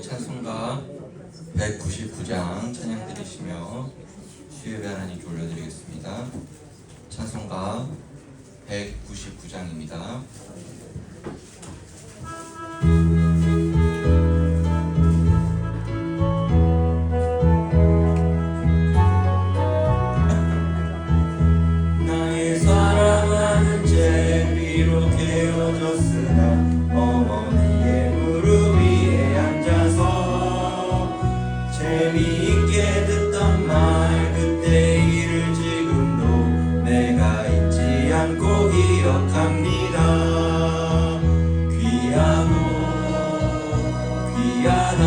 우리 찬송가 199장 찬양 드리시며 수요예배 하나님께 올려드리겠습니다. 찬송가 199장입니다. 나의 사랑하는 죄 비록 헤어졌으나 어머니의 무릎 위에 앉아서 재미있게 듣던 말 그때 일을 지금도 내가 잊지 않고 기억합니다. 귀하고 귀하다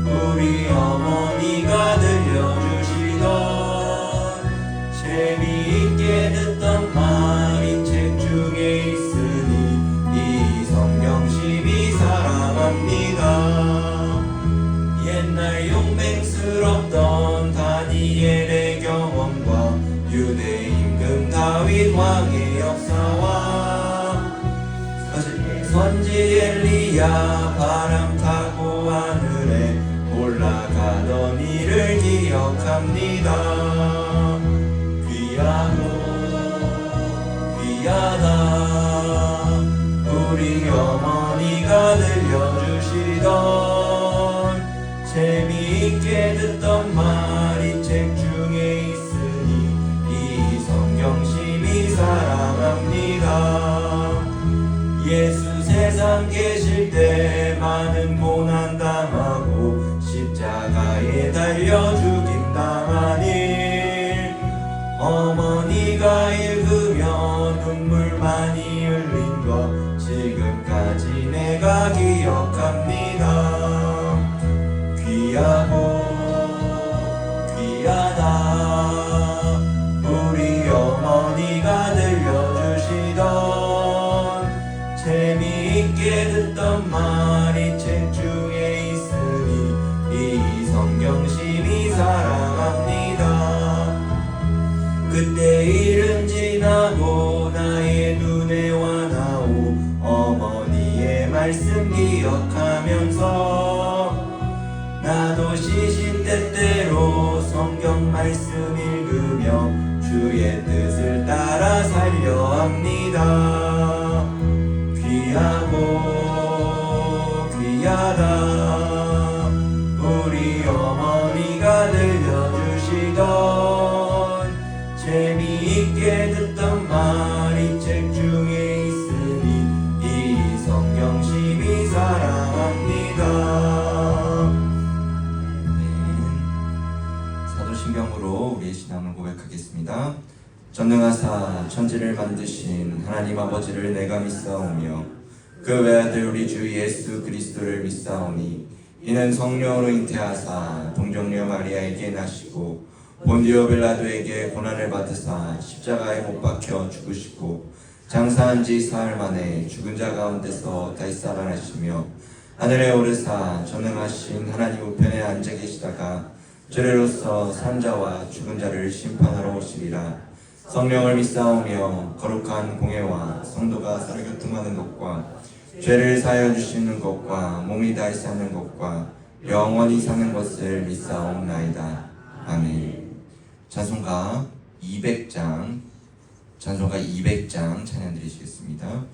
우리 어머니가 들려주시던 재미있게 듣던 말인 책 중에 있으니 이 성경심이 사랑합니다. 옛날 용맹스럽던 다니엘의 경험과 유대 임금 다윗 왕의 역사와 선지 엘리야 바람 타고 하늘에 올라가던 일을 기억합니다. 귀하고 귀하다 우리 어머니가 들려주시던 재미있게 듣던 말이 책 중에 있으니 이 성경심이 사랑합니다. 예수 세상 계실 때 많은 고난 당하고 십자가에 달려 죽임 당한 일 어머니가 읽으며 눈물 많이 흘린 것 지금까지 내가 기억합니다. 귀하고 귀하다 우리 어머니가 들려주시던 재미있게 듣던 말이 책 중에 있으니 이 성경심이 사랑합니다. 그때 일은 지나고 나의 눈에 와나오 어머니의 말씀 기억하면서 나도 시시때때로 성경 말씀 읽으며 주의 뜻을 따라 살려 합니다. 귀하고 귀하다 우리 어머니가 들려주시던 재미있게 듣던 말이 책 중에 있으니 이 성경심이 사랑합니다. 사도신경으로 우리의 신앙을 고백하겠습니다. 전능하사 천지를 만드신 하나님 아버지를 내가 믿사오며 그 외아들 우리 주 예수 그리스도를 믿사오니 이는 성령으로 잉태하사 동정녀 마리아에게 나시고 본디오 빌라도에게 고난을 받으사 십자가에 못 박혀 죽으시고 장사한 지 사흘 만에 죽은 자 가운데서 다시 살아나시며 하늘에 오르사 전능하신 하나님 우편에 앉아 계시다가 주례로서 산 자와 죽은 자를 심판하러 오시리라. 성령을 믿사오며 거룩한 공예와 성도가 사르교통하는 것과 죄를 사하여 주시는 것과 몸이 다시 사는 것과 영원히 사는 것을 믿사옵나이다. 아멘. 찬송가 200장 찬양 드리시겠습니다.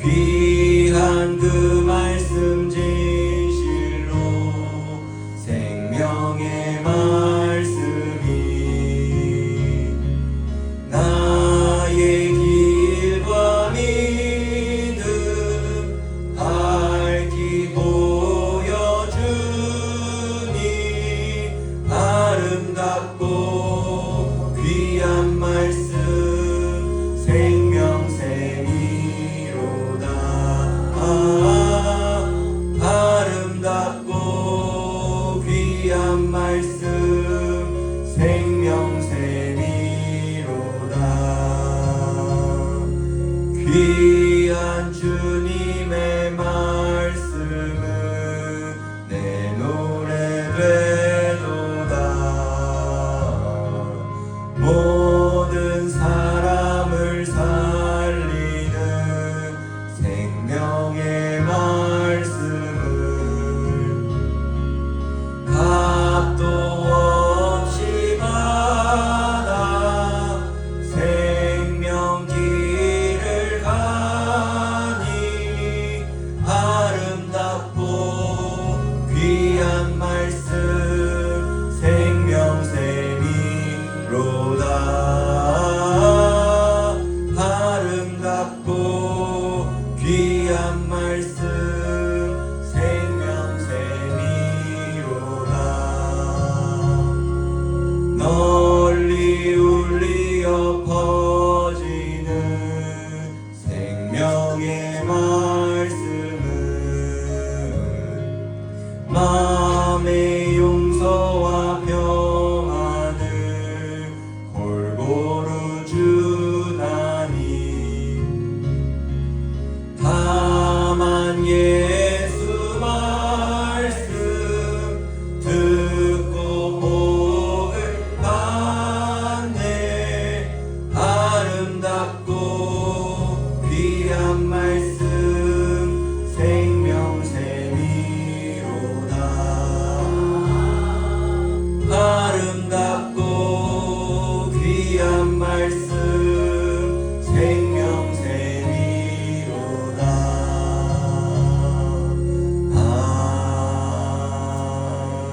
귀한 그 말씀 진실로 생명의 말씀이 나의 길과 믿음 밝히 보여주니 아름답고 귀한 말씀 귀한 주님의 말씀은 내 노래 되도다. 모든 사람을 살리는 생명의 말씀을 값도 없이 받아 생명 길을 가니 아름답고 귀한 말씀 생명샘이로다. 아름답고 귀한 말씀 생명샘이로다. 널리 울리어 퍼지는 생명의 말씀은 마음의 용서와 평안을 골고루 주나니 다만 예수 말씀 듣고 복을 받네. 아름답고 귀한 말씀 생명샘이로다. 아름답고 귀한 말씀 생명샘이로다.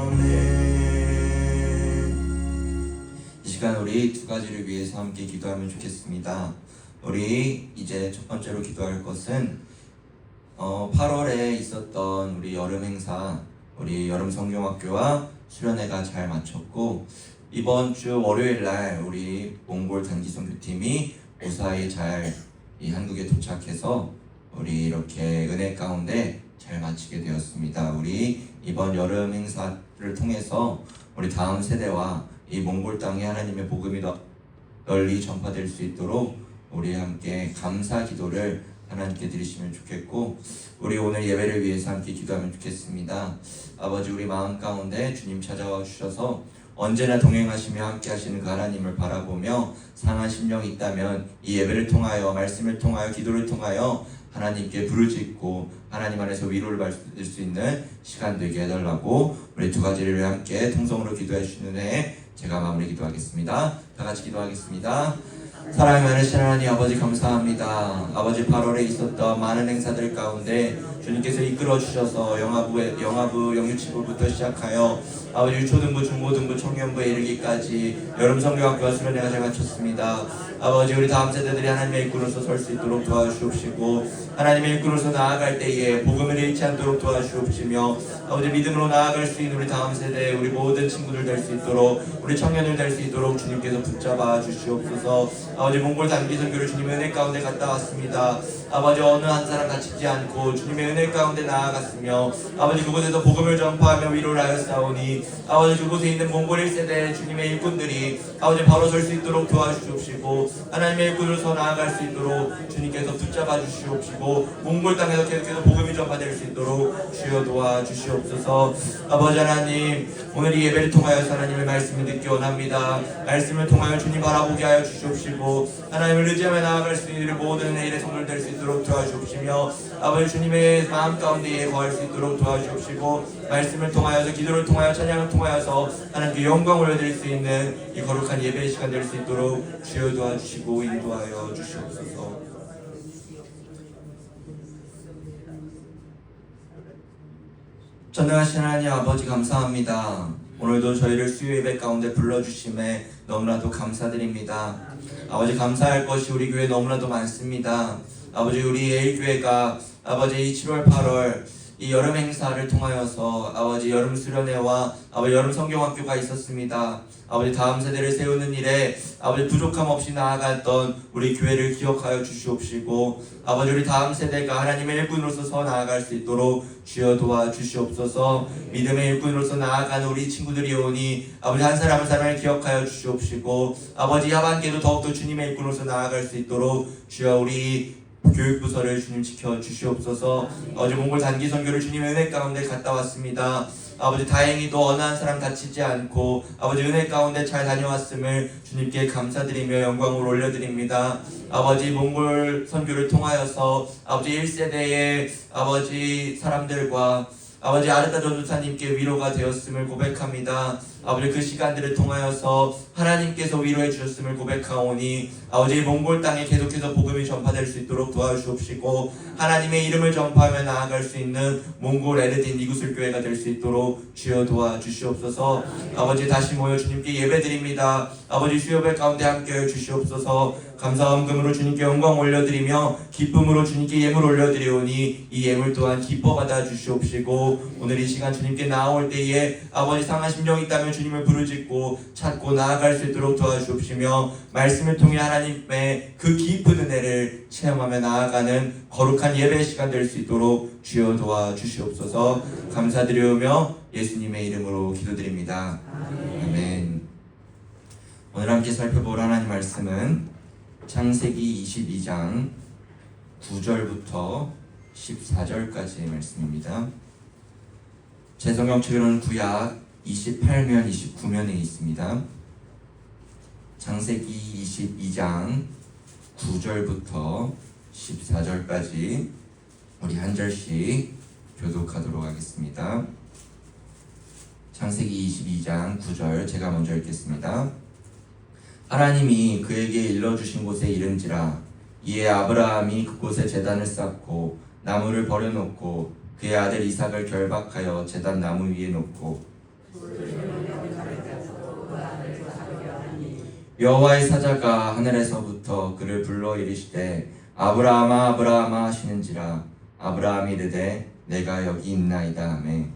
아멘. 이 시간 우리 두 가지를 위해서 함께 기도하면 좋겠습니다. 우리 이제 첫 번째로 기도할 것은 8월에 있었던 우리 여름 행사, 우리 여름 성경학교와 수련회가 잘 마쳤고 이번 주 월요일 날 우리 몽골 단기 선교팀이 무사히 잘 이 한국에 도착해서 우리 이렇게 은혜 가운데 잘 마치게 되었습니다. 우리 이번 여름 행사를 통해서 우리 다음 세대와 이 몽골 땅에 하나님의 복음이 널리 전파될 수 있도록 우리 함께 감사 기도를 하나님께 드리시면 좋겠고 우리 오늘 예배를 위해서 함께 기도하면 좋겠습니다. 아버지, 우리 마음 가운데 주님 찾아와 주셔서 언제나 동행하시며 함께 하시는 그 하나님을 바라보며 상한 심령이 있다면 이 예배를 통하여, 말씀을 통하여, 기도를 통하여 하나님께 부르짖고 하나님 안에서 위로를 받을 수 있는 시간 되게 해달라고 우리 두 가지를 함께 통성으로 기도해 주시는 해 제가 마무리 기도하겠습니다. 다 같이 기도하겠습니다. 사랑이 많으신 하나님 아버지, 감사합니다. 아버지, 8월에 있었던 많은 행사들 가운데 주님께서 이끌어 주셔서 영아부, 영유치부부터 시작하여 아버지 유초등부, 중고등부, 청년부에 이르기까지 여름 성경학교와 수련회가 잘 마쳤습니다. 아버지, 우리 다음 세대들이 하나님의 일꾼으로서 설 수 있도록 도와주시옵시고 하나님의 일꾼으로서 나아갈 때에 복음을 잃지 않도록 도와주옵시며 아버지, 믿음으로 나아갈 수 있는 우리 다음 세대, 우리 모든 친구들 될 수 있도록, 우리 청년들 될 수 있도록 주님께서 붙잡아 주시옵소서. 아버지, 몽골 단기 선교를 주님의 은혜 가운데 갔다 왔습니다. 아버지, 어느 한 사람 다치지 않고 주님의 은혜 가운데 나아갔으며 아버지, 그곳에서 복음을 전파하며 위로를 하였사오니 아버지, 그곳에 있는 몽골 1세대 주님의 일꾼들이 아버지 바로 설 수 있도록 도와주시옵시고 하나님의 일꾼으로서 나아갈 수 있도록 주님께서 붙잡아 주시옵시고 몽골 땅에서 계속해서 복음이 전파될 수 있도록 주여 도와주시옵소서. 아버지 하나님, 오늘 이 예배를 통하여서 하나님의 말씀을 듣기 원합니다. 말씀을 통하여 주님 바라보게 하여 주시옵시고 하나님을 의지하며 나아갈 수 있는 모든 일에 성결될 수 있도록 도와주옵시며 아버지, 주님의 마음 가운데에 거할 수 있도록 도와주옵시고 말씀을 통하여서, 기도를 통하여, 찬양을 통하여서 하나님께 영광을 올려드릴 수 있는 이 거룩한 예배의 시간 될 수 있도록 주여 도와주시고 인도하여 주시옵소서. 전능하신 하나님 아버지, 감사합니다. 오늘도 저희를 수요 예배 가운데 불러주심에 너무나도 감사드립니다. 아버지, 감사할 것이 우리 교회 너무나도 많습니다. 아버지, 우리 예일교회가 아버지 이 7월 8월 이 여름 행사를 통하여서 아버지 여름 수련회와 아버지 여름 성경학교가 있었습니다. 아버지, 다음 세대를 세우는 일에 아버지 부족함 없이 나아갔던 우리 교회를 기억하여 주시옵시고 아버지, 우리 다음 세대가 하나님의 일꾼으로서 서 나아갈 수 있도록 주여 도와주시옵소서. 믿음의 일꾼으로서 나아가는 우리 친구들이 오니 아버지, 한 사람 한 사람을 기억하여 주시옵시고 아버지, 하반기에도 더욱더 주님의 일꾼으로서 나아갈 수 있도록 주여 우리 교육부서를 주님 지켜 주시옵소서. 아버지 몽골 단기 선교를 주님 은혜 가운데 갔다 왔습니다. 아버지 다행히도 어느 한 사람 다치지 않고 아버지 은혜 가운데 잘 다녀왔음을 주님께 감사드리며 영광을 올려드립니다. 아버지 몽골 선교를 통하여서 아버지 1세대의 아버지 사람들과 아버지 아르타 전도사님께 위로가 되었음을 고백합니다. 아버지 그 시간들을 통하여서 하나님께서 위로해 주셨음을 고백하오니 아버지 몽골 땅에 계속해서 복음이 전파될 수 있도록 도와주옵시고 하나님의 이름을 전파하며 나아갈 수 있는 몽골 에르딘 이구슬 교회가 될 수 있도록 주여 도와주시옵소서. 아버지 다시 모여 주님께 예배드립니다. 아버지 수요배 가운데 함께해 주시옵소서. 감사함금으로 주님께 영광 올려드리며 기쁨으로 주님께 예물 올려드리오니 이 예물 또한 기뻐 받아 주시옵시고 오늘 이 시간 주님께 나아올 때에 아버지 상한 심령이 있다면 주님을 부르짖고 찾고 나아갈 수 있도록 도와주옵시며 말씀을 통해 하나님의 그 깊은 은혜를 체험하며 나아가는 거룩한 예배 시간 될 수 있도록 주여 도와주시옵소서. 감사드리오며 예수님의 이름으로 기도드립니다. 아멘. 오늘 함께 살펴볼 하나님 말씀은 창세기 22장 9절부터 14절까지의 말씀입니다. 제 성경책으로는 구약 28면 29면에 있습니다. 창세기 22장 9절부터 14절까지 우리 한 절씩 교독하도록 하겠습니다. 창세기 22장 9절 제가 먼저 읽겠습니다. 하나님이 그에게 일러주신 곳에 이른지라 이에 아브라함이 그곳에 제단을 쌓고 나무를 버려놓고 그의 아들 이삭을 결박하여 제단 나무 위에 놓고 여호와의 사자가 하늘에서부터 그를 불러 이르시되 아브라함아 아브라함아 하시는지라 아브라함이 이르되 내가 여기 있나이다 하매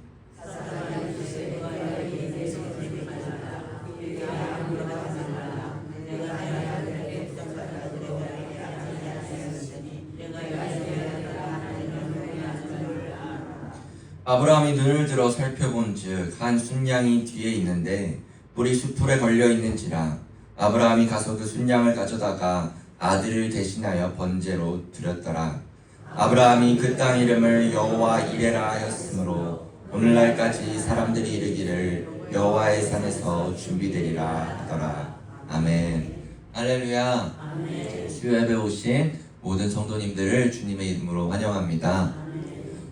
아브라함이 눈을 들어 살펴본즉 한 순양이 뒤에 있는데 뿔이 숫풀에 걸려 있는지라 아브라함이 가서 그 순양을 가져다가 아들을 대신하여 번제로 드렸더라. 아브라함이 그 땅 이름을 여호와 이레라 하였으므로 오늘날까지 사람들이 이르기를 여호와의 산에서 준비되리라 하더라. 아멘. 할렐루야. 수요예배 오신 모든 성도님들을 주님의 이름으로 환영합니다.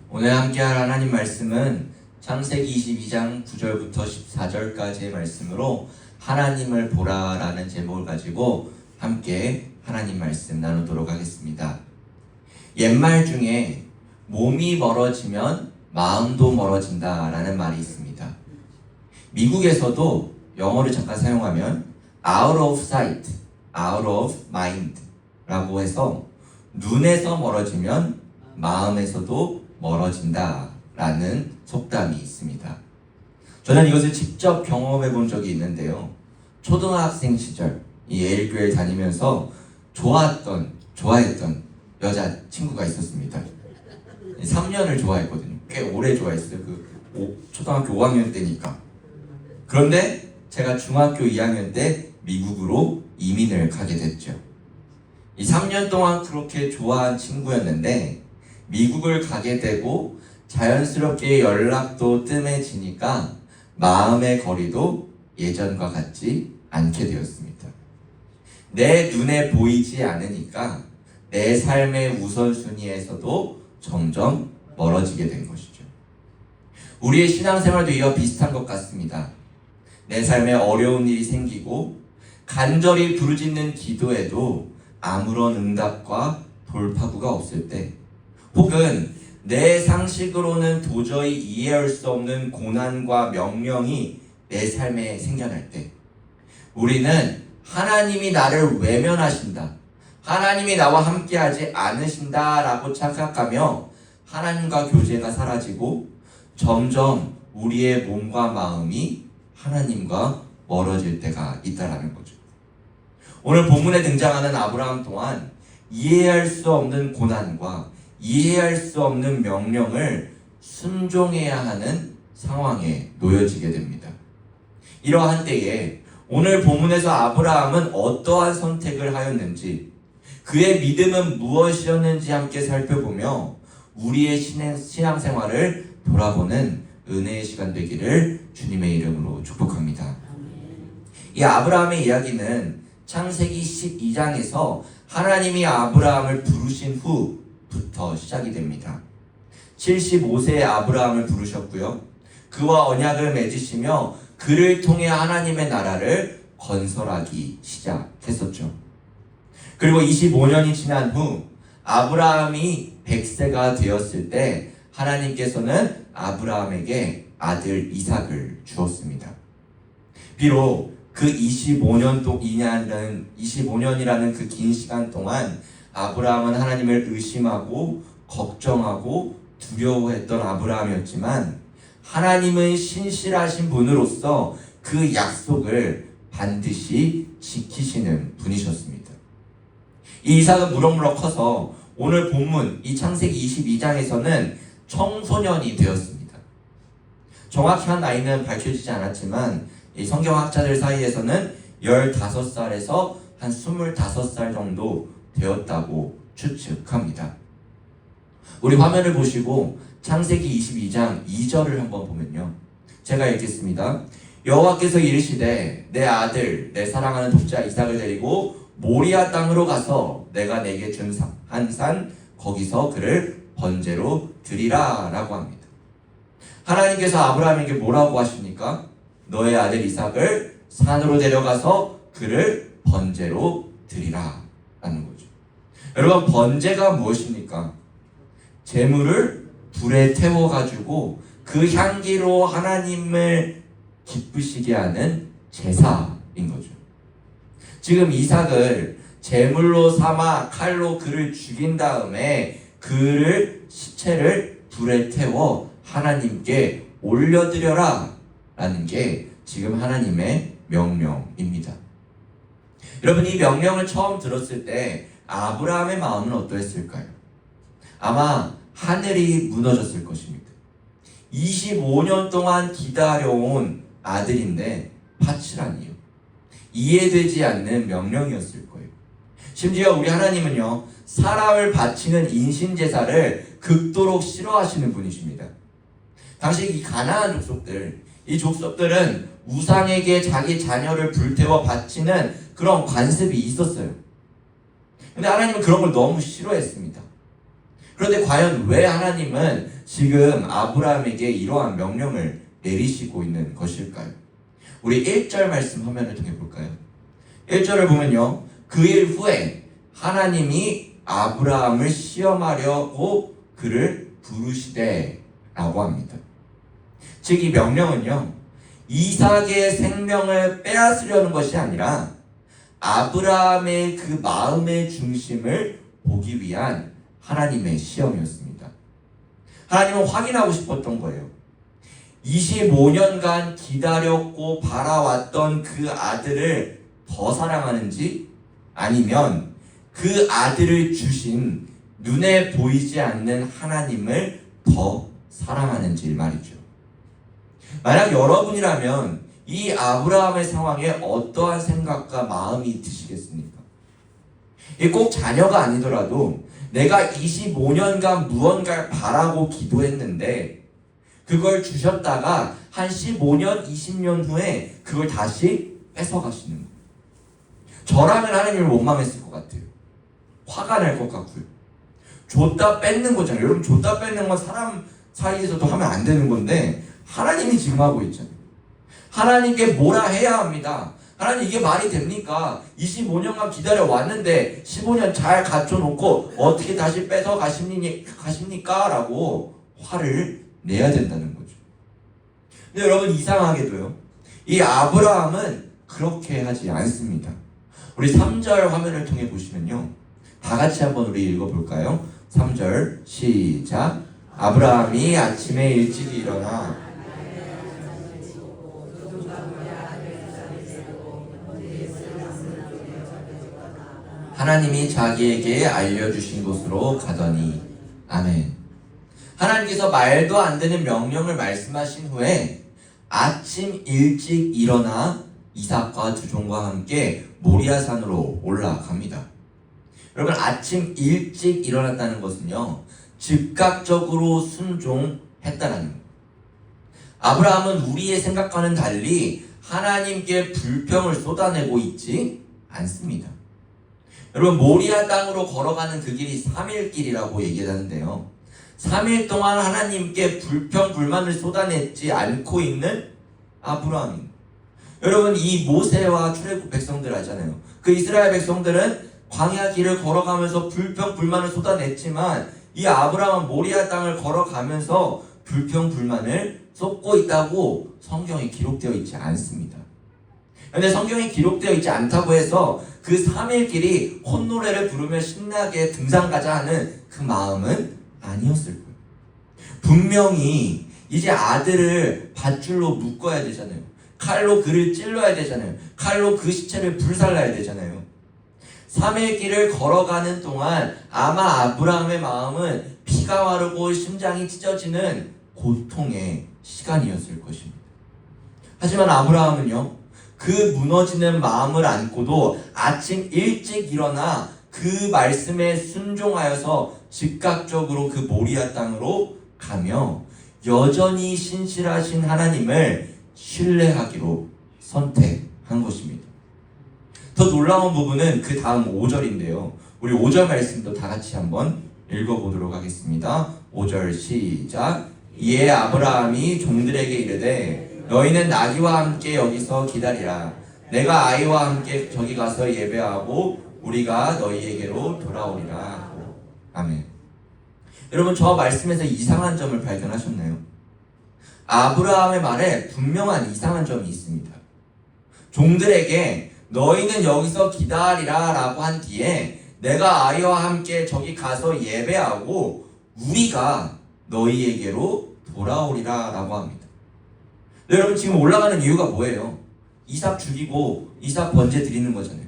오늘 함께할 하나님 말씀은 창세기 22장 9절부터 14절까지의 말씀으로 하나님을 보라라는 제목을 가지고 함께 하나님 말씀 나누도록 하겠습니다. 옛말 중에 몸이 멀어지면 마음도 멀어진다라는 말이 있습니다. 미국에서도 영어를 잠깐 사용하면 out of sight, out of mind 라고 해서 눈에서 멀어지면 마음에서도 멀어진다 라는 속담이 있습니다. 저는 이것을 직접 경험해 본 적이 있는데요. 초등학생 시절 이 예일교회 다니면서 좋아했던 여자친구가 있었습니다. 3년을 좋아했거든요. 꽤 오래 좋아했어요. 초등학교 5학년 때니까. 그런데 제가 중학교 2학년 때 미국으로 이민을 가게 됐죠. 이 3년 동안 그렇게 좋아한 친구였는데 미국을 가게 되고 자연스럽게 연락도 뜸해지니까 마음의 거리도 예전과 같지 않게 되었습니다. 내 눈에 보이지 않으니까 내 삶의 우선순위에서도 점점 멀어지게 된 것이죠. 우리의 신앙생활도 이와 비슷한 것 같습니다. 내 삶에 어려운 일이 생기고 간절히 부르짖는 기도에도 아무런 응답과 돌파구가 없을 때, 혹은 내 상식으로는 도저히 이해할 수 없는 고난과 명령이 내 삶에 생겨날 때, 우리는 하나님이 나를 외면하신다, 하나님이 나와 함께하지 않으신다 라고 착각하며 하나님과 교제가 사라지고 점점 우리의 몸과 마음이 하나님과 멀어질 때가 있다라는 거죠. 오늘 본문에 등장하는 아브라함 또한 이해할 수 없는 고난과 이해할 수 없는 명령을 순종해야 하는 상황에 놓여지게 됩니다. 이러한 때에 오늘 본문에서 아브라함은 어떠한 선택을 하였는지, 그의 믿음은 무엇이었는지 함께 살펴보며 우리의 신앙생활을 돌아보는 은혜의 시간 되기를 주님의 이름으로 축복합니다. 이 아브라함의 이야기는 창세기 12장에서 하나님이 아브라함을 부르신 후부터 시작이 됩니다. 75세의 아브라함을 부르셨고요. 그와 언약을 맺으시며 그를 통해 하나님의 나라를 건설하기 시작했었죠. 그리고 25년이 지난 후 아브라함이 100세가 되었을 때 하나님께서는 아브라함에게 아들 이삭을 주었습니다. 비록 그 25년이라는 그 긴 시간 동안 아브라함은 하나님을 의심하고 걱정하고 두려워했던 아브라함이었지만 하나님은 신실하신 분으로서 그 약속을 반드시 지키시는 분이셨습니다. 이 이삭은 무럭무럭 커서 오늘 본문 이 창세기 22장에서는 청소년이 되었습니다. 정확한 나이는 밝혀지지 않았지만 이 성경학자들 사이에서는 15살에서 한 25살 정도 되었다고 추측합니다. 우리 화면을 보시고 창세기 22장 2절을 한번 보면요. 제가 읽겠습니다. 여호와께서 이르시되 내 아들 내 사랑하는 독자 이삭을 데리고 모리아 땅으로 가서 내가 내게 준 한 산 거기서 그를 번제로 드리라 라고 합니다. 하나님께서 아브라함에게 뭐라고 하십니까? 너의 아들 이삭을 산으로 데려가서 그를 번제로 드리라 라는 거죠. 여러분, 번제가 무엇입니까? 제물을 불에 태워가지고 그 향기로 하나님을 기쁘시게 하는 제사인 거죠. 지금 이삭을 제물로 삼아 칼로 그를 죽인 다음에 그를 시체를 불에 태워 하나님께 올려드려라 라는 게 지금 하나님의 명령입니다. 여러분, 이 명령을 처음 들었을 때 아브라함의 마음은 어떠했을까요? 아마 하늘이 무너졌을 것입니다. 25년 동안 기다려온 아들인데 파치라니요. 이해되지 않는 명령이었을 거예요. 심지어 우리 하나님은요, 사람을 바치는 인신제사를 극도로 싫어하시는 분이십니다. 당시 이 가나안 족속들, 이 족속들은 우상에게 자기 자녀를 불태워 바치는 그런 관습이 있었어요. 근데 하나님은 그런 걸 너무 싫어했습니다. 그런데 과연 왜 하나님은 지금 아브라함에게 이러한 명령을 내리시고 있는 것일까요? 우리 1절 말씀 화면을 통해 볼까요? 1절을 보면요, 그 일 후에 하나님이 아브라함을 시험하려고 그를 부르시되 라고 합니다. 즉, 이 명령은요, 이삭의 생명을 빼앗으려는 것이 아니라 아브라함의 그 마음의 중심을 보기 위한 하나님의 시험이었습니다. 하나님은 확인하고 싶었던 거예요. 25년간 기다렸고 바라왔던 그 아들을 더 사랑하는지, 아니면 그 아들을 주신 눈에 보이지 않는 하나님을 더 사랑하는지 말이죠. 만약 여러분이라면 이 아브라함의 상황에 어떠한 생각과 마음이 드시겠습니까? 꼭 자녀가 아니더라도 내가 25년간 무언가를 바라고 기도했는데 그걸 주셨다가 한 15년, 20년 후에 그걸 다시 뺏어가시는 거예요. 저라면 하나님을 원망했을 것 같아요. 화가 날 것 같고요. 줬다 뺏는 거잖아요. 여러분, 줬다 뺏는 건 사람 사이에서도 하면 안 되는 건데 하나님이 지금 하고 있잖아요. 하나님께 뭐라 해야 합니다. 하나님, 이게 말이 됩니까? 25년간 기다려왔는데 15년 잘 갖춰놓고 어떻게 다시 뺏어 가십니까? 라고 화를 내야 된다는 거죠. 근데 여러분, 이상하게도요, 이 아브라함은 그렇게 하지 않습니다. 우리 3절 화면을 통해 보시면요, 다 같이 한번 우리 읽어볼까요? 3절 시작. 아브라함이 아침에 일찍 일어나 하나님이 자기에게 알려주신 곳으로 가더니. 아멘. 하나님께서 말도 안 되는 명령을 말씀하신 후에 아침 일찍 일어나 이삭과 두 종과 함께 모리아산으로 올라갑니다. 여러분, 아침 일찍 일어났다는 것은요, 즉각적으로 순종했다는 거예요. 아브라함은 우리의 생각과는 달리 하나님께 불평을 쏟아내고 있지 않습니다. 여러분, 모리아 땅으로 걸어가는 그 길이 3일 길이라고 얘기하는데요, 3일 동안 하나님께 불평, 불만을 쏟아내지 않고 있는 아브라함입니다. 여러분, 이 모세와 출애굽 백성들 하잖아요. 그 이스라엘 백성들은 광야 길을 걸어가면서 불평, 불만을 쏟아냈지만 이 아브라함은 모리아 땅을 걸어가면서 불평, 불만을 쏟고 있다고 성경에 기록되어 있지 않습니다. 그런데 성경에 기록되어 있지 않다고 해서 그 3일 길이 콧노래를 부르며 신나게 등산 가자 하는 그 마음은 아니었을 거예요. 분명히 이제 아들을 밧줄로 묶어야 되잖아요. 칼로 그를 찔러야 되잖아요. 칼로 그 시체를 불살라야 되잖아요. 3일 길을 걸어가는 동안 아마 아브라함의 마음은 피가 마르고 심장이 찢어지는 고통의 시간이었을 것입니다. 하지만 아브라함은요, 그 무너지는 마음을 안고도 아침 일찍 일어나 그 말씀에 순종하여서 즉각적으로 그 모리아 땅으로 가며 여전히 신실하신 하나님을 신뢰하기로 선택한 것입니다. 더 놀라운 부분은 그 다음 5절인데요. 우리 5절 말씀도 다 같이 한번 읽어보도록 하겠습니다. 5절 시작. 이에 아브라함이 종들에게 이르되 너희는 나귀와 함께 여기서 기다리라. 내가 아이와 함께 저기 가서 예배하고 우리가 너희에게로 돌아오리라. 아멘. 여러분, 저 말씀에서 이상한 점을 발견하셨나요? 아브라함의 말에 분명한 이상한 점이 있습니다. 종들에게 너희는 여기서 기다리라 라고 한 뒤에 내가 아이와 함께 저기 가서 예배하고 우리가 너희에게로 돌아오리라 라고 합니다. 여러분, 지금 올라가는 이유가 뭐예요? 이삭 죽이고 이삭 번제 드리는 거잖아요.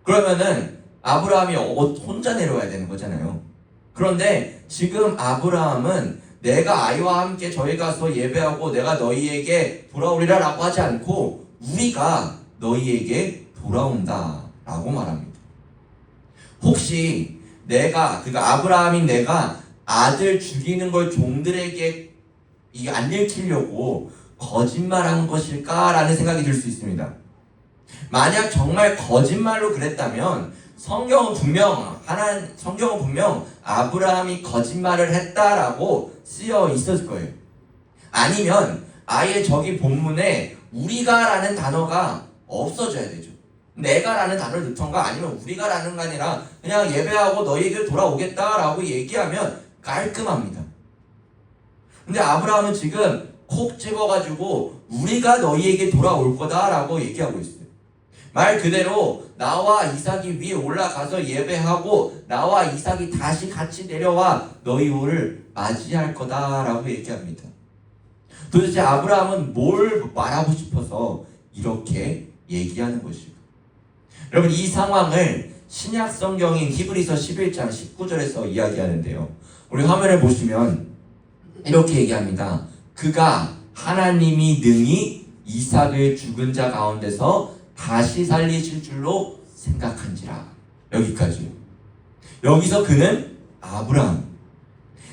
그러면은 아브라함이 혼자 내려와야 되는 거잖아요. 그런데 지금 아브라함은 내가 아이와 함께 저희 가서 예배하고 내가 너희에게 돌아오리라 라고 하지 않고 우리가 너희에게 돌아온다 라고 말합니다. 혹시 그러니까 아브라함인 내가 아들 죽이는 걸 종들에게 이게 안 읽히려고 거짓말한 것일까라는 생각이 들 수 있습니다. 만약 정말 거짓말로 그랬다면 성경은 분명 아브라함이 거짓말을 했다라고 쓰여 있었을 거예요. 아니면 아예 저기 본문에 우리가라는 단어가 없어져야 되죠. 내가라는 단어를 넣던가 아니면 우리가라는 게 아니라 그냥 예배하고 너희에게 돌아오겠다라고 얘기하면 깔끔합니다. 근데 아브라함은 지금 콕 집어가지고 우리가 너희에게 돌아올 거다라고 얘기하고 있어요. 말 그대로 나와 이삭이 위에 올라가서 예배하고 나와 이삭이 다시 같이 내려와 너희를 맞이할 거다라고 얘기합니다. 도대체 아브라함은 뭘 말하고 싶어서 이렇게 얘기하는 것일까? 여러분, 이 상황을 신약 성경인 히브리서 11장 19절에서 이야기하는데요. 우리 화면을 보시면 이렇게 얘기합니다. 그가 하나님이 능히 이삭을 죽은 자 가운데서 다시 살리실 줄로 생각한지라. 여기까지요. 여기서 그는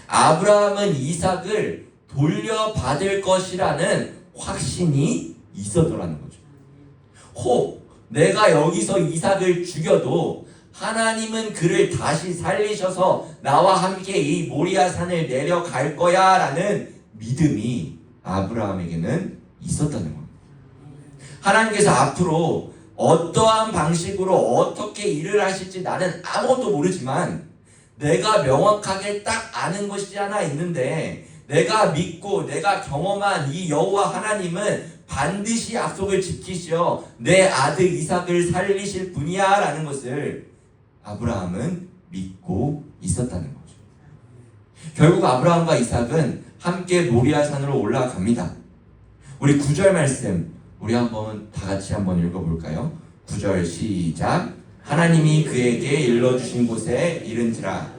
아브라함은 이삭을 돌려받을 것이라는 확신이 있었더라는 거죠. 혹 내가 여기서 이삭을 죽여도 하나님은 그를 다시 살리셔서 나와 함께 이 모리아 산을 내려갈 거야 라는 믿음이 아브라함에게는 있었다는 겁니다. 하나님께서 앞으로 어떠한 방식으로 어떻게 일을 하실지 나는 아무것도 모르지만 내가 명확하게 딱 아는 것이 하나 있는데 내가 믿고 내가 경험한 이 여호와 하나님은 반드시 약속을 지키시어 내 아들 이삭을 살리실 분이야 라는 것을 아브라함은 믿고 있었다는 거죠. 결국 아브라함과 이삭은 함께 모리아 산으로 올라갑니다. 우리 9절 말씀 우리 한번 다 같이 한번 읽어볼까요? 9절 시작. 하나님이 그에게 일러주신 곳에 이른지라.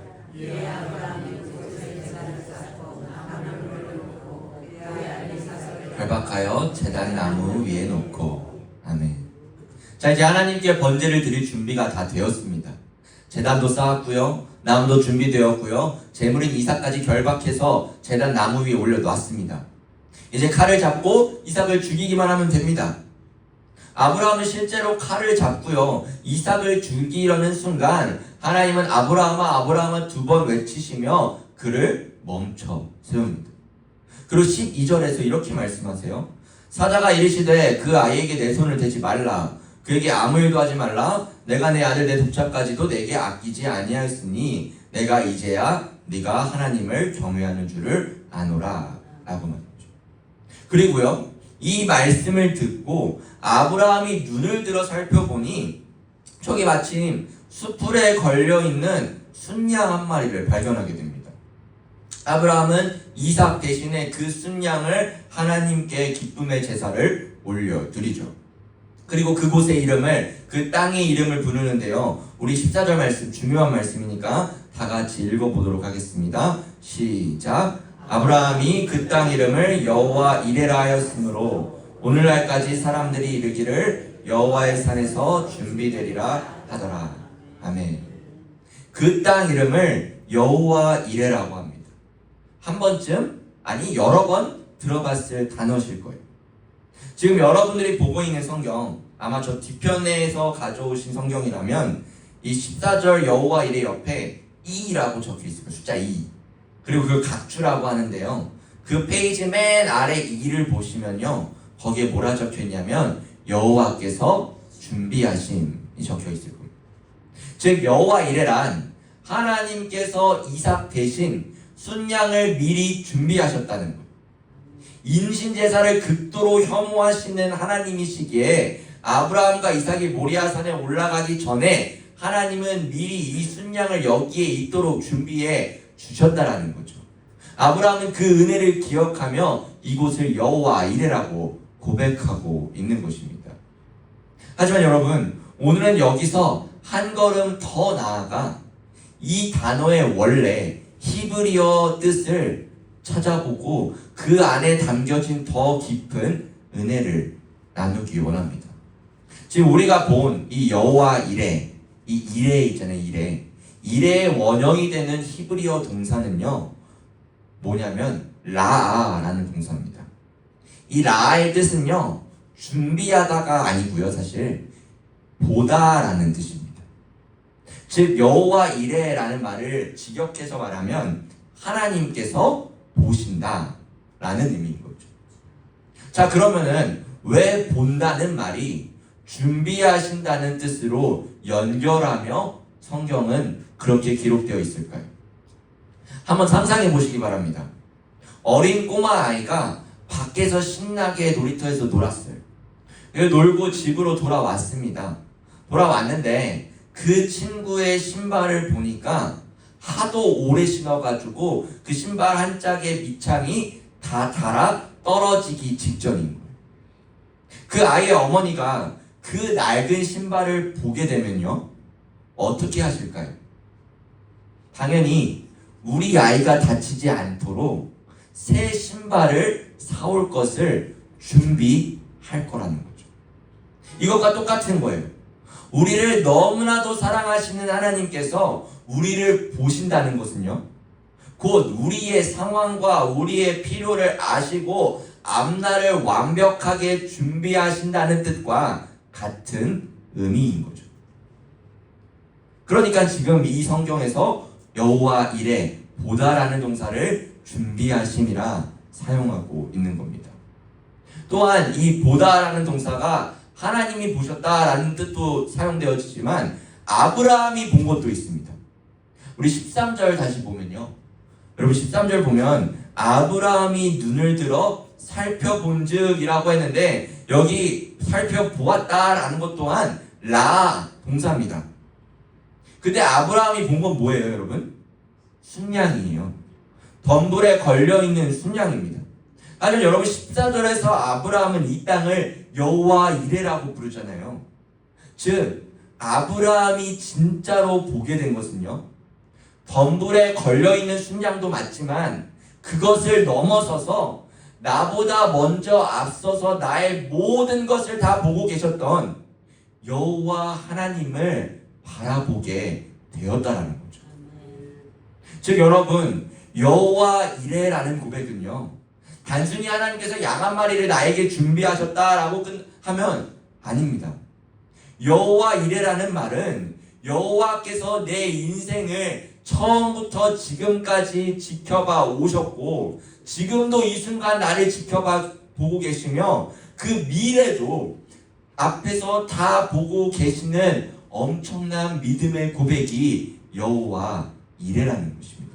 결박하여 제단 나무 위에 놓고. 아멘. 자, 이제 하나님께 번제를 드릴 준비가 다 되었습니다. 제단도 쌓았고요, 나무도 준비되었고요, 제물인 이삭까지 결박해서 제단 나무 위에 올려놓았습니다. 이제 칼을 잡고 이삭을 죽이기만 하면 됩니다. 아브라함은 실제로 칼을 잡고요, 이삭을 죽이려는 순간 하나님은 아브라함아 아브라함아 2번 외치시며 그를 멈춰 세웁니다. 그리고 12절에서 이렇게 말씀하세요. 사자가 이르시되 그 아이에게 내 손을 대지 말라, 그에게 아무 일도 하지 말라. 내가 내 아들 내 독자까지도 내게 아끼지 아니하였으니 내가 이제야 네가 하나님을 경외하는 줄을 아노라 라고 말했죠. 그리고요, 이 말씀을 듣고 아브라함이 눈을 들어 살펴보니 저기 마침 수풀에 걸려있는 순양 한 마리를 발견하게 됩니다. 아브라함은 이삭 대신에 그 순양을 하나님께 기쁨의 제사를 올려드리죠. 그리고 그곳의 이름을, 그 땅의 이름을 부르는데요, 우리 14절 말씀, 중요한 말씀이니까 다 같이 읽어보도록 하겠습니다. 시작. 아브라함이 그 땅 이름을 여호와 이레라 하였으므로 오늘날까지 사람들이 이르기를 여호와의 산에서 준비되리라 하더라. 아멘. 그 땅 이름을 여호와 이레라고 합니다. 한 번쯤, 아니 여러 번 들어봤을 단어실 거예요. 지금 여러분들이 보고 있는 성경, 아마 저 뒤편에서 가져오신 성경이라면 이 14절 여호와 이레 옆에 2라고 적혀 있을 거예요. 숫자 2. 그리고 그걸 각주라고 하는데요, 그 페이지 맨 아래 2를 보시면요, 거기에 뭐라 적혀 있냐면 여호와께서 준비하심이 적혀 있을 겁니다. 즉 여호와 이레란 하나님께서 이삭 대신 순양을 미리 준비하셨다는 거예요. 인신제사를 극도로 혐오하시는 하나님이시기에 아브라함과 이삭이 모리아산에 올라가기 전에 하나님은 미리 이 순양을 여기에 있도록 준비해 주셨다라는 거죠. 아브라함은 그 은혜를 기억하며 이곳을 여호와 이레라고 고백하고 있는 것입니다. 하지만 여러분, 오늘은 여기서 한 걸음 더 나아가 이 단어의 원래 히브리어 뜻을 찾아보고 그 안에 담겨진 더 깊은 은혜를 나누기 원합니다. 지금 우리가 본 이 여호와 이레, 이 이레 있잖아요. 이레의 원형이 되는 히브리어 동사는요, 뭐냐면 라아라는 동사입니다. 이 라아의 뜻은요, 준비하다가 아니고요, 사실 보다라는 뜻입니다. 즉 여호와 이레라는 말을 직역해서 말하면 하나님께서 보신다 라는 의미인 거죠. 자, 그러면은 왜 본다는 말이 준비하신다는 뜻으로 연결하며 성경은 그렇게 기록되어 있을까요? 한번 상상해 보시기 바랍니다. 어린 꼬마 아이가 밖에서 신나게 놀이터에서 놀았어요. 놀고 집으로 돌아왔습니다. 돌아왔는데 그 친구의 신발을 보니까 하도 오래 신어가지고 그 신발 한 짝의 밑창이 다 닳아 떨어지기 직전인 거예요. 그 아이의 어머니가 그 낡은 신발을 보게 되면요, 어떻게 하실까요? 당연히 우리 아이가 다치지 않도록 새 신발을 사올 것을 준비할 거라는 거죠. 이것과 똑같은 거예요. 우리를 너무나도 사랑하시는 하나님께서 우리를 보신다는 것은요, 곧 우리의 상황과 우리의 필요를 아시고 앞날을 완벽하게 준비하신다는 뜻과 같은 의미인 거죠. 그러니까 지금 이 성경에서 여호와 이레, 보다라는 동사를 준비하심이라 사용하고 있는 겁니다. 또한 이 보다라는 동사가 하나님이 보셨다라는 뜻도 사용되어지지만 아브라함이 본 것도 있습니다. 우리 13절 다시 보면요, 여러분 13절 보면 아브라함이 눈을 들어 살펴본즉 이라고 했는데 여기 살펴보았다라는 것 또한 라 동사입니다. 근데 아브라함이 본 건 뭐예요, 여러분? 순양이에요. 덤불에 걸려있는 순양입니다. 하지만 여러분 14절에서 아브라함은 이 땅을 여호와 이레라고 부르잖아요. 즉 아브라함이 진짜로 보게 된 것은요, 덤불에 걸려있는 순양도 맞지만 그것을 넘어서서 나보다 먼저 앞서서 나의 모든 것을 다 보고 계셨던 여호와 하나님을 바라보게 되었다라는 거죠. 즉 여러분, 여호와 이레라는 고백은요, 단순히 하나님께서 양 한 마리를 나에게 준비하셨다라고 하면 아닙니다. 여호와 이레라는 말은 여호와께서 내 인생을 처음부터 지금까지 지켜봐 오셨고, 지금도 이 순간 나를 지켜봐 보고 계시며, 그 미래도 앞에서 다 보고 계시는 엄청난 믿음의 고백이 여호와 이레라는 것입니다.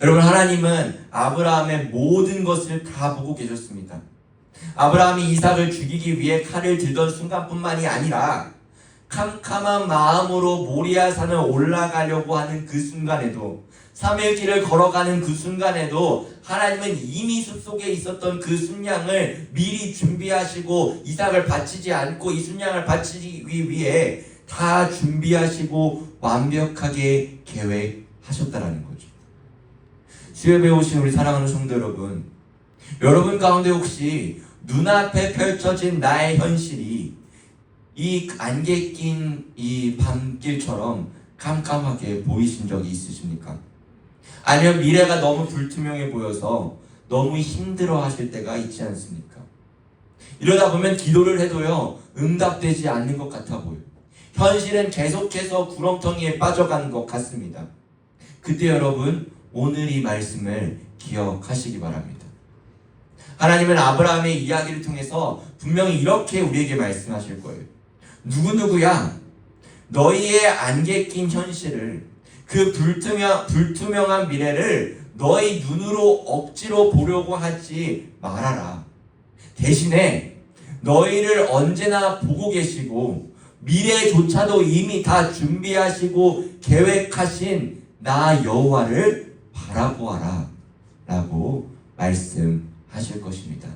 여러분, 하나님은 아브라함의 모든 것을 다 보고 계셨습니다. 아브라함이 이삭을 죽이기 위해 칼을 들던 순간뿐만이 아니라 캄캄한 마음으로 모리아산을 올라가려고 하는 그 순간에도, 3일 길을 걸어가는 그 순간에도 하나님은 이미 숲속에 있었던 그 순양을 미리 준비하시고, 이삭을 바치지 않고 이 순양을 바치기 위해 다 준비하시고 완벽하게 계획하셨다라는 거죠. 수협에 오신 우리 사랑하는 성도 여러분, 여러분 가운데 혹시 눈앞에 펼쳐진 나의 현실이 이 안개 낀 이 밤길처럼 깜깜하게 보이신 적이 있으십니까? 아니면 미래가 너무 불투명해 보여서 너무 힘들어 하실 때가 있지 않습니까? 이러다 보면 기도를 해도요, 응답되지 않는 것 같아 보여요. 현실은 계속해서 구렁텅이에 빠져가는 것 같습니다. 그때 여러분, 오늘 이 말씀을 기억하시기 바랍니다. 하나님은 아브라함의 이야기를 통해서 분명히 이렇게 우리에게 말씀하실 거예요. 누구누구야, 너희의 안개 낀 현실을, 그 불투명한 미래를 너희 눈으로 억지로 보려고 하지 말아라. 대신에 너희를 언제나 보고 계시고 미래조차도 이미 다 준비하시고 계획하신 나 여호와를 바라보아라 라고 말씀하실 것입니다.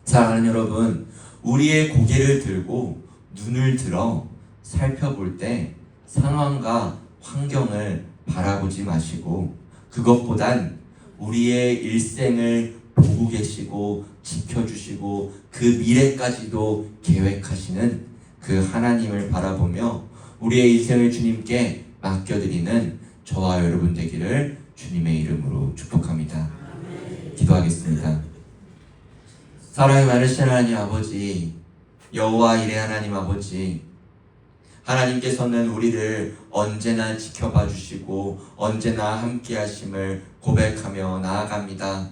사랑하는 여러분, 우리의 고개를 들고 눈을 들어 살펴볼 때 상황과 환경을 바라보지 마시고, 그것보단 우리의 일생을 보고 계시고 지켜주시고 그 미래까지도 계획하시는 그 하나님을 바라보며 우리의 인생을 주님께 맡겨드리는 저와 여러분 되기를 주님의 이름으로 축복합니다. 기도하겠습니다. 사랑이 많으신 하나님 아버지, 여호와 이레 하나님 아버지, 하나님께서는 우리를 언제나 지켜봐 주시고 언제나 함께 하심을 고백하며 나아갑니다.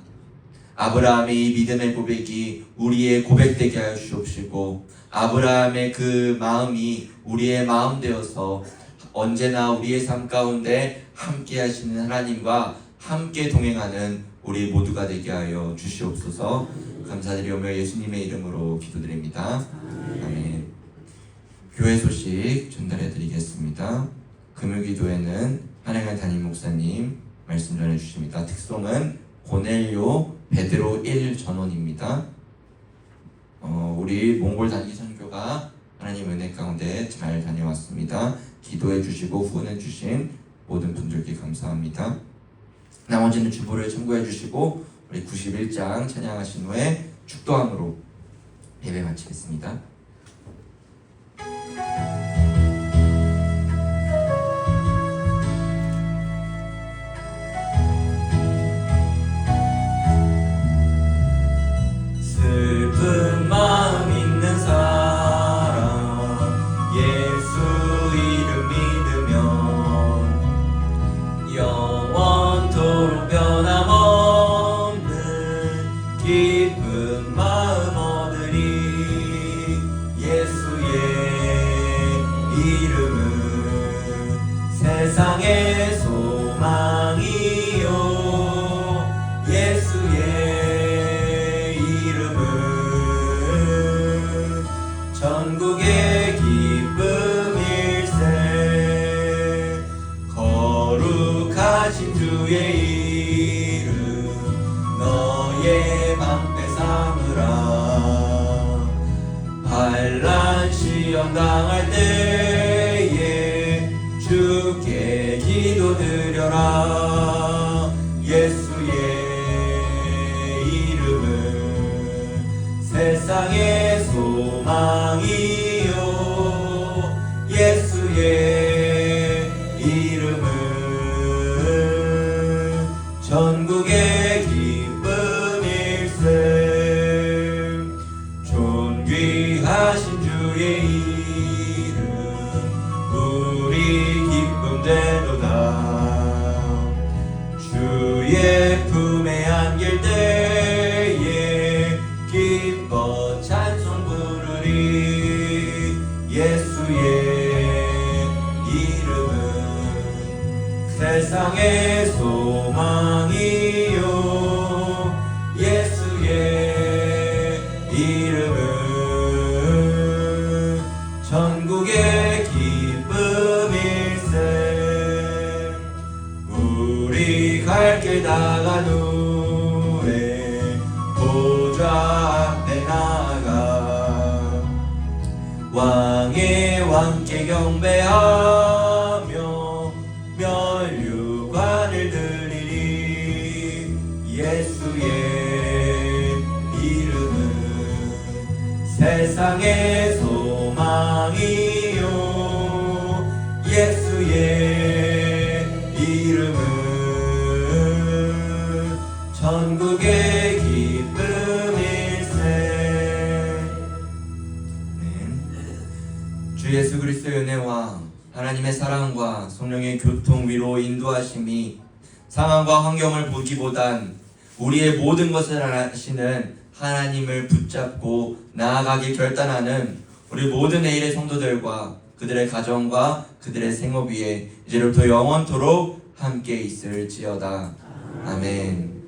아브라함의 믿음의 고백이 우리의 고백되게 하여 주옵시고, 아브라함의 그 마음이 우리의 마음 되어서 언제나 우리의 삶 가운데 함께 하시는 하나님과 함께 동행하는 우리 모두가 되게 하여 주시옵소서. 감사드리오며 예수님의 이름으로 기도드립니다. 아멘. 교회 소식 전달해 드리겠습니다. 금요기도에는 한행한 담임 목사님 말씀 전해 주십니다. 특송은 고넬료 베드로 1 전원입니다. 우리 몽골 단기 선교가 하나님 은혜 가운데 잘 다녀왔습니다. 기도해 주시고 후원해 주신 모든 분들께 감사합니다. 나머지는 주보를 참고해 주시고 우리 91장 찬양하신 후에 축도함으로 예배 마치겠습니다. 슬픈 마음 있는 사람, 예수 이름 믿으면 영원토록 변함없는 기쁜 마음 얻으리. 예수의 이름은 세상의 소망이요, 예수의 전국의 기쁨일세. 거룩하신 주의 이름 너의 방패 삼으라. 반란 시험 당할 때에 주께 기도드려라. 예수의 이름은 세상의 소망이요, 예수의 세상의 소망이요 예수의 이름은 전국의 기쁨일세. 우리 갈 길 나간 후에 보좌 앞에 나가 왕의 왕께 경배하며 면류관을 드리리. 예수의 이름은 세상의 소망이요 예수의 이름은 전국의 기쁨일세. 주 예수 그리스도의 은혜와 하나님의 사랑과 성령의 교통 위로 인도하심이 상황과 환경을 보기보단 우리의 모든 것을 아시는 하나님을 붙잡고 나아가길 결단하는 우리 모든 내일의 성도들과 그들의 가정과 그들의 생업 위에 이제로부터 영원토록 함께 있을지어다. 아멘.